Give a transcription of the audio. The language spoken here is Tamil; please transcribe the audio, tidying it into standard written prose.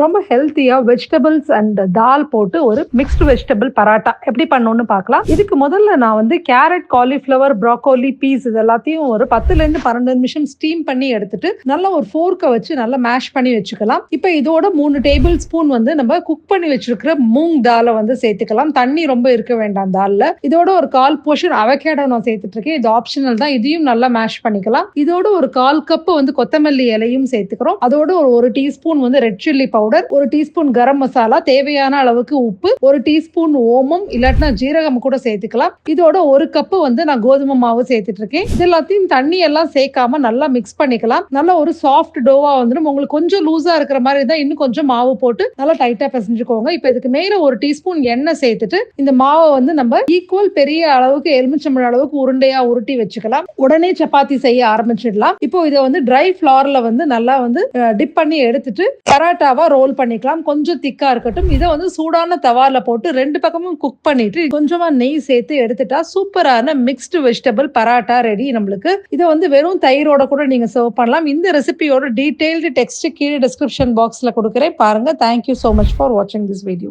ரொம்ப ஹெல்த்தியா வெஜிடபிள்ஸ் அண்ட் தால் போட்டு ஒரு மிக்ஸ்டு வெஜிடபிள் பராட்டா எப்படி பண்ணணும்னு பார்க்கலாம். இதுக்கு முதல்ல நான் வந்து கேரட், காலிஃப்ளவர், ப்ரோக்கோலி, பீஸ் இது எல்லாத்தையும் ஒரு 10ல இருந்து 12 நிமிஷம் ஸ்டீம் பண்ணி எடுத்துட்டு நல்லா ஒரு ஃபோர்க்கை வச்சு நல்லா மேஷ் பண்ணி வச்சுக்கலாம். இப்போ இதோட 3 டேபிள் ஸ்பூன் வந்து நம்ம குக் பண்ணி வச்சிருக்கிற மூங் தாலை வந்து சேர்த்துக்கலாம். தண்ணி ரொம்ப இருக்க வேண்டாம் தால்ல. இதோட ஒரு 1/4 போர்ஷன் அவகேடோ நான் சேர்த்துட்டு இருக்கேன். இது ஆப்ஷனல் தான். இதையும் நல்லா மேஷ் பண்ணிக்கலாம். இதோட ஒரு 1/4 கப் வந்து கொத்தமல்லி இலையும் சேர்த்துக்கிறோம். அதோட ஒரு டீஸ்பூன் வந்து red chilli powder, 1 teaspoon garam masala, தேவையான அளவுக்கு உப்பு, 1 டீஸ்பூன் ஓமம் இல்லாட்டினா ஜீரகம் கூட சேர்த்துக்கலாம். இதோட 1 கப் வந்து நான் கோதுமை மாவு சேர்த்துட்டு இருக்கேன். இது எல்லாத்தையும் தண்ணி எல்லாம் சேர்க்காம நல்லா மிக்ஸ் பண்ணிக்கலாம். நல்ல ஒரு சாஃப்ட் டோவா வந்துடும். உங்களுக்கு கொஞ்சம் லூஸா இருக்கிற மாதிரி இருந்தா இன்னும் கொஞ்சம் மாவு போட்டு நல்லா டைட்டா பிசைஞ்சுக்கோங்க. இப்போ இதுக்கு மேல 1 டீஸ்பூன் எண்ணெய் சேர்த்துட்டு இந்த மாவை வந்து நம்ம ஈக்குவல் பெரிய அளவுக்கு எலுமிச்சம்பழம் அளவுக்கு உருண்டையா உருட்டி வச்சுக்கலாம். உடனே சப்பாத்தி செய்ய ஆரம்பிச்சிடலாம். இப்போ இதை வந்து ட்ரை ஃபிளார்ல வந்து நல்லா வந்து டிப் பண்ணி எடுத்துட்டு பராட்டாவா ரோல் பண்ணிக்கலாம். கொஞ்சம் திக்கா இருக்கட்டும். இதை வந்து சூடான தவால போட்டு 2 பக்கமும் குக் பண்ணிட்டு கொஞ்சமா நெய் சேர்த்து எடுத்துட்டா சூப்பரான மிக்ஸ்டு வெஜிடபிள் பராட்டா ரெடி நம்மளுக்கு. இதை வந்து வெறும் தயிரோட கூட நீங்க சர்வ் பண்ணலாம். இந்த ரெசிபியோட டீடைல்டு டெக்ஸ்ட் கீழே டிஸ்கிரிப்ஷன் பாக்ஸ்ல கொடுக்குறேன் பாருங்க. Thank you so much for watching this video.